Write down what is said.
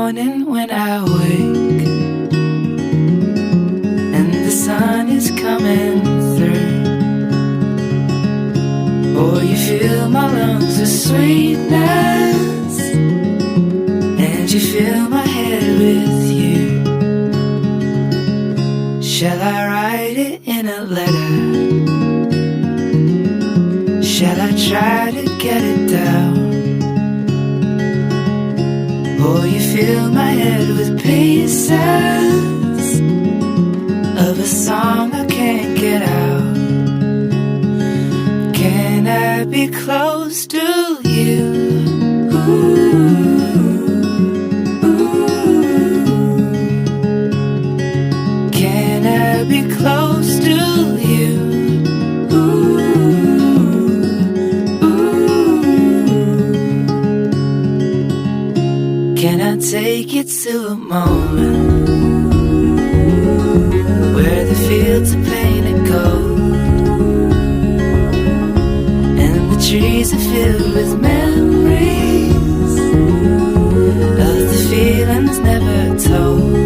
morning when I wake and the sun is coming through. Oh, you fill my lungs with sweetness, and you fill my head with you. Shall I write it in a letter? Shall I try to get it down? Oh, you fill my head with pieces of a song I can't get out. Can I be close to you? Ooh, ooh. Can I be close to you? Can I take you to a moment where the fields are painted gold and the trees are filled with memories of the feelings never told?